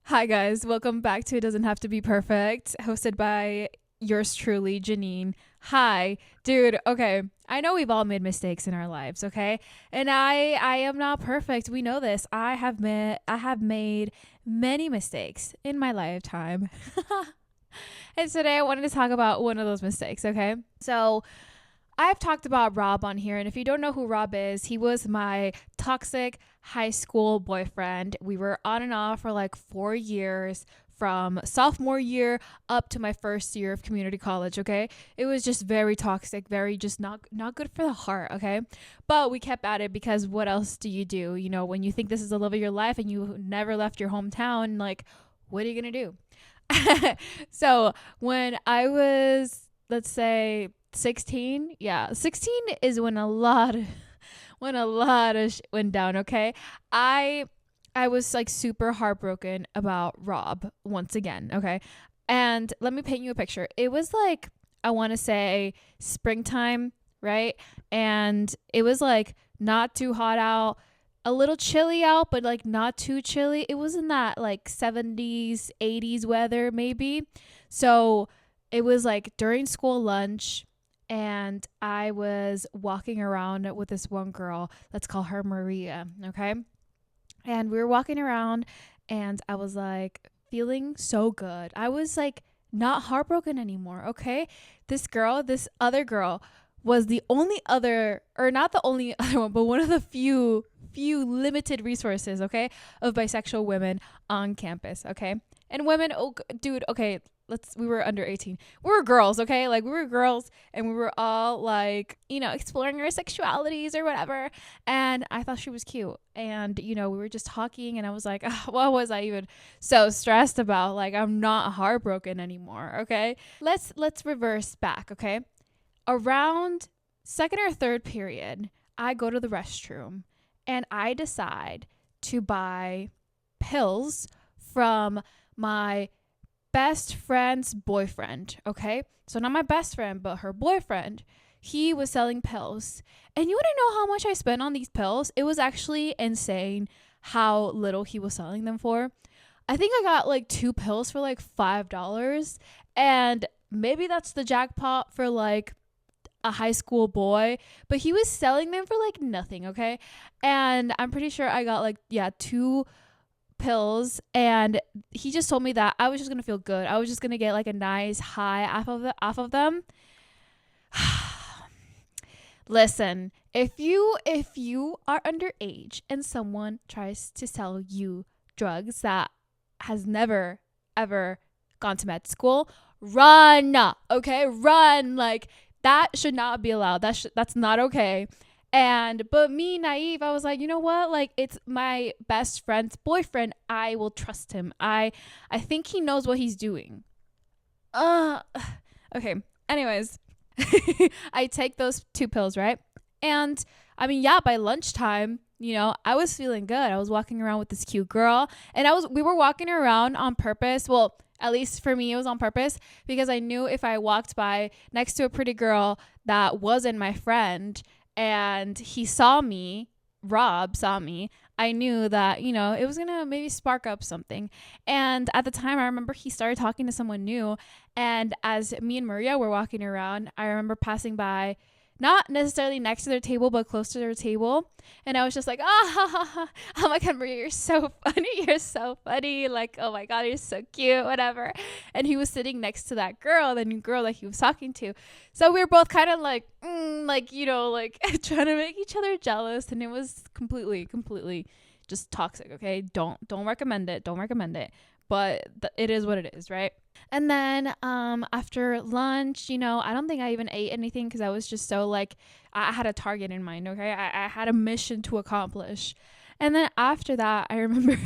Hi, guys. Welcome back to It Doesn't Have to Be Perfect, hosted by yours truly, Janine. Hi, dude. Okay. I know we've all made mistakes in our lives, okay? And I am not perfect. We know this. I have made many mistakes in my lifetime. And today I wanted to talk about one of those mistakes, okay? So, I've talked about Rob on here, and if you don't know who Rob is, he was my toxic high school boyfriend. We were on and off for like 4 years, from sophomore year up to my first year of community college, okay? It was just very toxic, very just not good for the heart, okay? But we kept at it because what else do? You know, when you think this is the love of your life and you never left your hometown, like, what are you going to do? So, when I was, let's say, 16, yeah, 16 is when a lot went down, okay? I i was like super heartbroken about Rob once again, okay? And let me paint you a picture. It was like, I want to say springtime, right? And it was like not too hot out, a little chilly out, but like not too chilly. It was in that like 70s 80s weather maybe. So it was like during school lunch, and I was walking around with this one girl. Let's call her Maria, okay? And we were walking around, and I was like feeling so good. I was like not heartbroken anymore, okay? This other girl was the only other, or not the only other one, but one of the few limited resources, okay, of bisexual women on campus, okay? And women, oh dude, okay, we were under 18. We were girls, okay? Like, we were girls, and we were all like, exploring our sexualities or whatever. And I thought she was cute. And, we were just talking, and I was like, what was I even so stressed about? Like, I'm not heartbroken anymore, okay? Let's reverse back, okay? Around second or third period, I go to the restroom, and I decide to buy pills from my best friend's boyfriend, okay? So not my best friend, but her boyfriend. He was selling pills. And you want to know how much I spent on these pills? It was actually insane how little he was selling them for. I think I got like 2 pills for like $5. And maybe that's the jackpot for like a high school boy, but he was selling them for like nothing, okay? And I'm pretty sure I got like, yeah, 2 pills, and he just told me that I was just gonna feel good. I was just gonna get like a nice high off of them. Listen, if you are underage and someone tries to sell you drugs that has never ever gone to med school, run, okay? Run. Like, that should not be allowed. That's not okay. But me, naive, I was like, you know what? Like, it's my best friend's boyfriend. I will trust him. I think he knows what he's doing. Uh okay. Anyways, I take those 2 pills, right? And I mean, yeah, by lunchtime, I was feeling good. I was walking around with this cute girl, and we were walking around on purpose. Well, at least for me, it was on purpose, because I knew if I walked by next to a pretty girl that wasn't my friend, and Rob saw me, I knew that, it was going to maybe spark up something. And at the time, I remember he started talking to someone new. And as me and Maria were walking around, I remember passing by, not necessarily next to their table, but close to their table. And I was just like, oh my God, Maria, you're so funny. You're so funny. Like, oh my God, you're so cute, whatever. And he was sitting next to that girl, the new girl that he was talking to. So we were both kind of like, like, trying to make each other jealous. And it was completely just toxic, okay? Don't recommend it. Don't recommend it. But it is what it is, right? And then after lunch, I don't think I even ate anything, because I was just so like, I had a target in mind, okay? I had a mission to accomplish. And then after that, I remember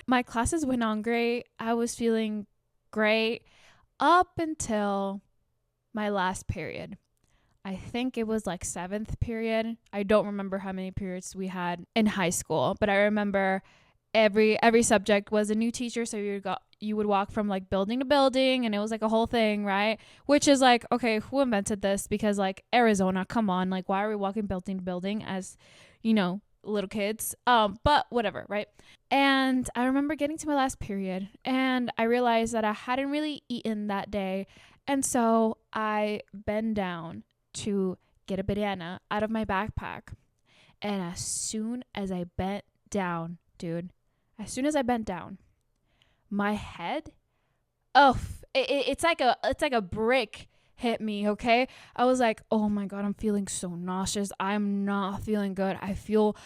my classes went on great. I was feeling great up until my last period. I think it was like 7th period. I don't remember how many periods we had in high school, but I remember every subject was a new teacher, so you would walk from like building to building, and it was like a whole thing, right? Which is like, okay, who invented this? Because like, Arizona, come on, like, why are we walking building to building as little kids. But whatever, right? And I remember getting to my last period and I realized that I hadn't really eaten that day. And so I bend down to get a banana out of my backpack. And as soon as I bent down, dude, as soon as I bent down, my head, oh, it's like a brick hit me, okay? I was like, "Oh my god, I'm feeling so nauseous. I'm not feeling good. I feel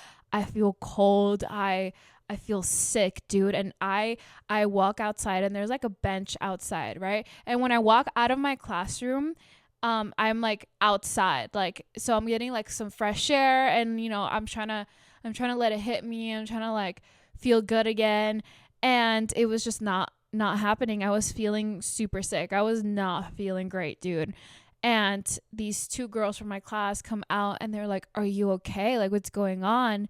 cold. I feel sick, dude." And I walk outside and there's like a bench outside, right? And when I walk out of my classroom, I'm like outside, like, so I'm getting like some fresh air, and I'm trying to let it hit me. I'm trying to like feel good again, and it was just not happening. I was feeling super sick. I was not feeling great, dude. And these two girls from my class come out and they're like, "Are you okay? Like, what's going on?"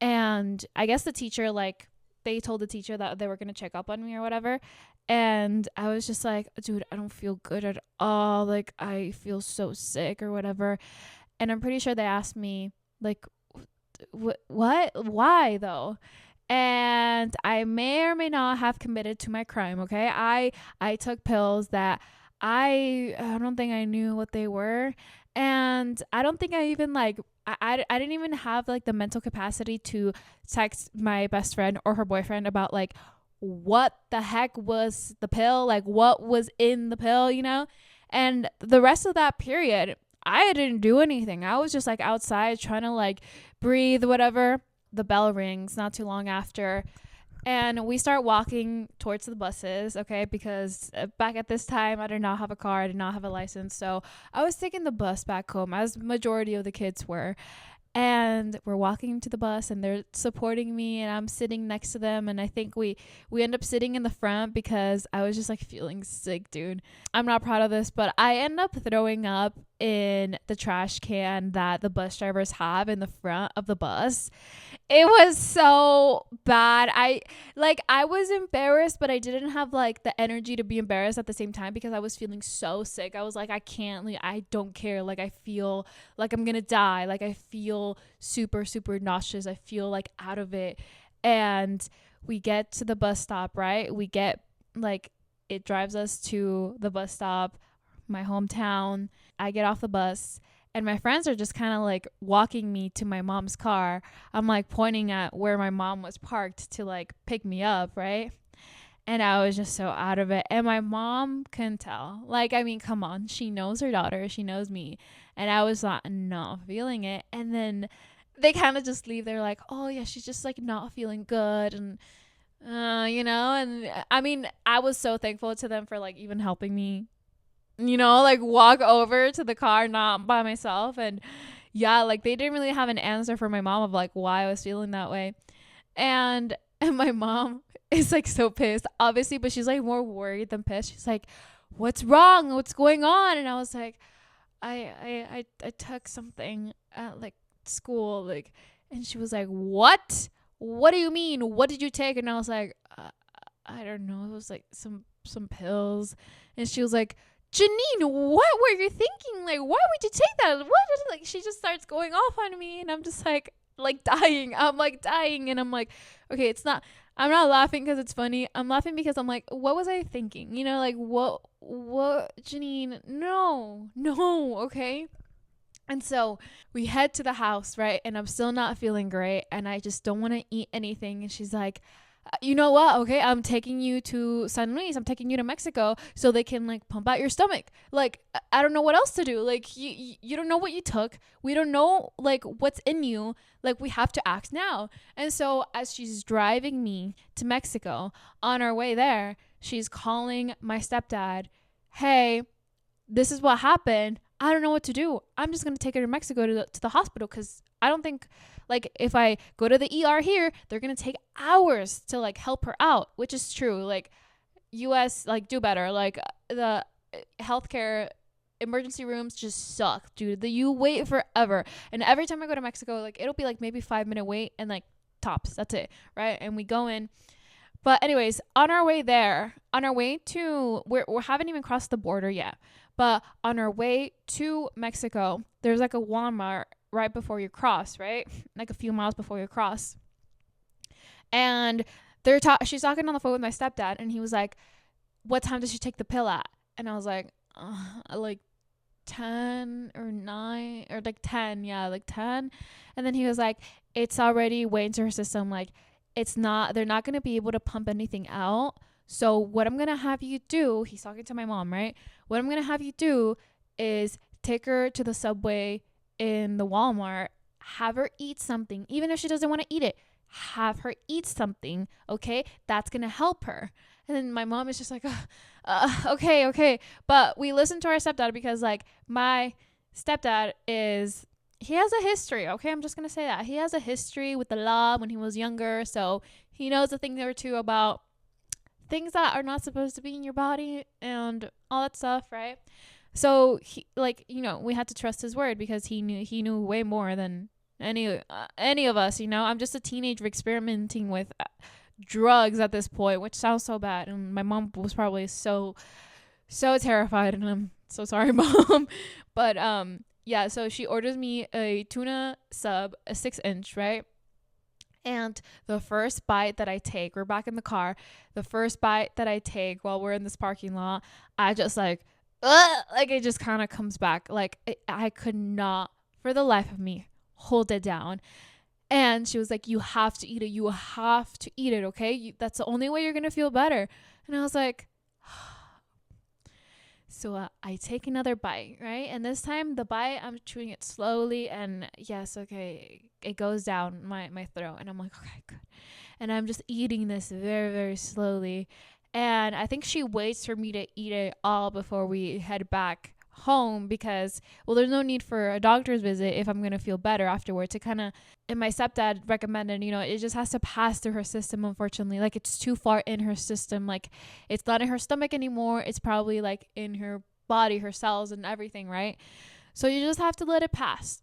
And I guess the teacher, like, they told the teacher that they were going to check up on me or whatever. And I was just like, "Dude, I don't feel good at all. Like, I feel so sick or whatever." And I'm pretty sure they asked me, like, what? Why though? And I may or may not have committed to my crime, okay? I took pills that I don't think I knew what they were. And I don't think I even like I didn't even have like the mental capacity to text my best friend or her boyfriend about like what the heck was the pill, like what was in the pill, you know? And the rest of that period, I didn't do anything. I was just like outside trying to like breathe, whatever. The bell rings not too long after, and we start walking towards the buses, okay? Because back at this time, I did not have a car. I did not have a license. So I was taking the bus back home, as majority of the kids were. And we're walking to the bus and they're supporting me and I'm sitting next to them. And I think we end up sitting in the front because I was just like feeling sick, dude. I'm not proud of this, but I end up throwing up in the trash can that the bus drivers have in the front of the bus. It was so bad. I was embarrassed, but I didn't have like the energy to be embarrassed at the same time because I was feeling so sick. I was like, I can't, like, I don't care. Like, I feel like I'm gonna die. Like, I feel super, super nauseous. I feel like out of it. And we get to the bus stop, right? We get like, it drives us to the bus stop, my hometown. I get off the bus and my friends are just kind of like walking me to my mom's car. I'm like pointing at where my mom was parked to like pick me up, right? And I was just so out of it. And my mom can tell. Like, I mean, come on. She knows her daughter. She knows me. And I was like, not feeling it. And then they kind of just leave. They're like, "Oh, yeah, she's just like not feeling good." And, and I mean, I was so thankful to them for like even helping me, like walk over to the car, not by myself. And yeah, like they didn't really have an answer for my mom of like why I was feeling that way. And my mom is like so pissed, obviously, but she's like more worried than pissed. She's like, "What's wrong? What's going on?" And I was like, I took something at like school, like, and she was like, What do you mean? What did you take?" And I was like, I don't know. It was like some pills. And she was like, "Janine, what were you thinking? Like, why would you take that? What?" Like, she just starts going off on me, and I'm just like dying. I'm like dying, and I'm like, okay, it's not. I'm not laughing because it's funny. I'm laughing because I'm like, what was I thinking? Like what, Janine? No, okay. And so we head to the house, right? And I'm still not feeling great, and I just don't want to eat anything. And she's like, "You know what? Okay, I'm taking you to San Luis. I'm taking you to Mexico so they can like pump out your stomach. Like, I don't know what else to do. Like, you don't know what you took. We don't know like what's in you. Like, we have to act now." And so as she's driving me to Mexico, on our way there, she's calling my stepdad. "Hey, this is what happened. I don't know what to do. I'm just going to take her to Mexico to the hospital because I don't think like if I go to the ER here, they're going to take hours to like help her out," which is true. Like US, like do better. Like the healthcare emergency rooms just suck, dude. You wait forever. And every time I go to Mexico, like it'll be like maybe 5-minute wait and like tops. That's it. Right. And we go in. But anyways, on our way there, on our way to, we haven't even crossed the border yet. But on our way to Mexico, there's like a Walmart right before you cross, right? Like a few miles before you cross. And she's talking on the phone with my stepdad, and he was like, what time does she take the pill at? And I was like 10 or 9 or like 10. Yeah, like 10. And then he was like, it's already way into her system. Like, they're not going to be able to pump anything out. So what I'm going to have you do, he's talking to my mom, right? What I'm going to have you do is take her to the Subway in the Walmart, have her eat something, even if she doesn't want to eat it. Have her eat something, okay? That's gonna help her. And then my mom is just like, okay. But we listen to our stepdad because, like, my stepdad he has a history, okay? I'm just gonna say that. He has a history with the law when he was younger, so he knows a thing or two about things that are not supposed to be in your body and all that stuff, right? So he, like, we had to trust his word because he knew way more than any of us. I'm just a teenager experimenting with drugs at this point, which sounds so bad, and my mom was probably so terrified, and I'm so sorry, Mom. But yeah, so she orders me a tuna sub, a 6-inch, right? And the first bite that I take, we're back in the car, the first bite that I take while we're in this parking lot, I just like it just kind of comes back. Like, I could not for the life of me hold it down. And she was like, you have to eat it. You have to eat it, okay? That's the only way you're going to feel better. And I was like, so I take another bite, right? And this time the bite, I'm chewing it slowly. And yes, okay, it goes down my throat. And I'm like, okay, good. And I'm just eating this very, very slowly. And I think she waits for me to eat it all before we head back home because, well, there's no need for a doctor's visit if I'm going to feel better afterwards. And my stepdad recommended, it just has to pass through her system, unfortunately. Like, it's too far in her system. Like, it's not in her stomach anymore. It's probably like in her body, her cells and everything, right? So you just have to let it pass.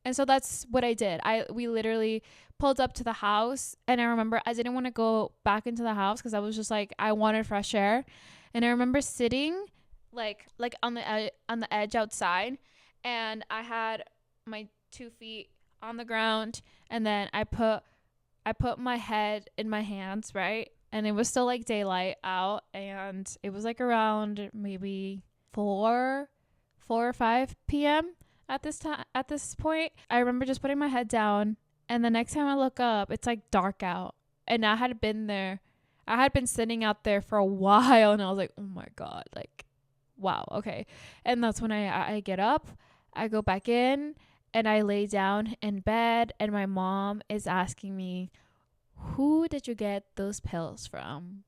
And so that's what I did. We literally pulled up to the house, and I remember I didn't want to go back into the house because I was just like, I wanted fresh air. And I remember sitting like on the edge outside, and I had my 2 feet on the ground, and then I put my head in my hands, right? And it was still like daylight out, and it was like around maybe 4 or 5 p.m. at this point. I remember just putting my head down, and the next time I look up, it's like dark out. And I had been sitting out there for a while, and I was like, oh my God, like, wow, okay. And that's when I get up, I go back in, and I lay down in bed, and my mom is asking me, who did you get those pills from?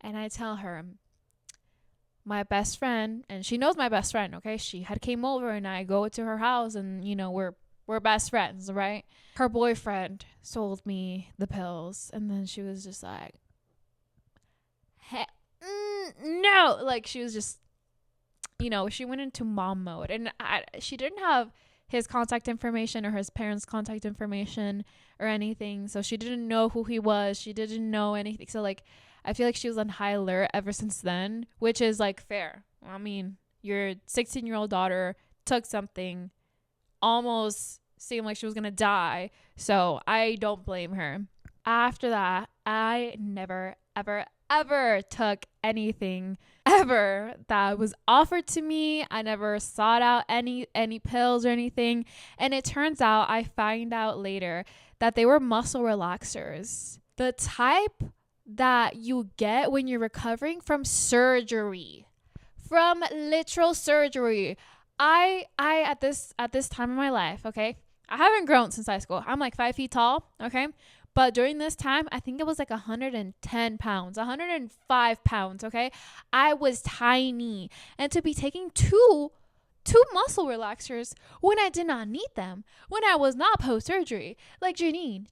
And I tell her, my best friend, and she knows my best friend, okay? She had came over, and I go to her house, and we're best friends, right? Her boyfriend sold me the pills, and then she was just like, no, like, she was just, she went into mom mode, and she didn't have his contact information or his parents' contact information or anything, so she didn't know who he was. She didn't know anything. So, like, I feel like she was on high alert ever since then, which is, like, fair. I mean, your 16-year-old daughter took something, almost seemed like she was gonna die, so I don't blame her. After that, I never, ever took anything ever that was offered to me. I never sought out any pills or anything. And it turns out, I find out later, that they were muscle relaxers. The type that you get when you're recovering from surgery. From literal surgery. I at this time in my life, okay? I haven't grown since high school. I'm like 5 feet tall, okay? But during this time, I think it was like 110 pounds, 105 pounds, okay? I was tiny. And to be taking two muscle relaxers when I did not need them, when I was not post-surgery. Like, Janine,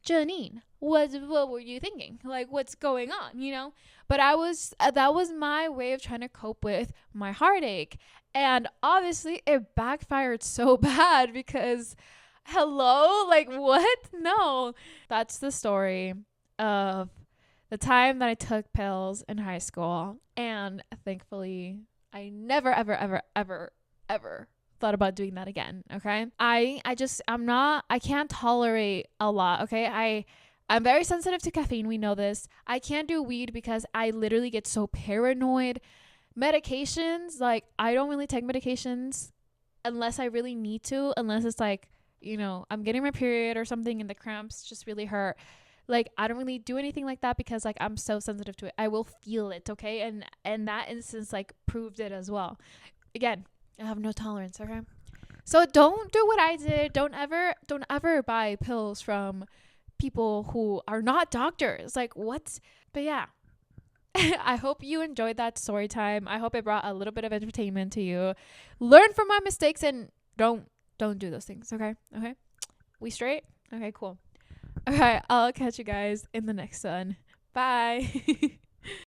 what were you thinking? Like, what's going on, But that was my way of trying to cope with my heartache. And obviously, it backfired so bad because... hello? Like, what? No. That's the story of the time that I took pills in high school. And thankfully, I never, ever thought about doing that again. Okay. I can't tolerate a lot. Okay. I'm very sensitive to caffeine. We know this. I can't do weed because I literally get so paranoid. Medications, like, I don't really take medications unless I really need to, unless it's like, I'm getting my period or something and the cramps just really hurt. Like, I don't really do anything like that because, like, I'm so sensitive to it. I will feel it, okay? And that instance, like, proved it as well. Again, I have no tolerance, okay? So don't do what I did. Don't ever buy pills from people who are not doctors. Like, what? But yeah. I hope you enjoyed that story time. I hope it brought a little bit of entertainment to you. Learn from my mistakes and don't do those things, okay? Okay? We straight? Okay, cool. All right, I'll catch you guys in the next one. Bye.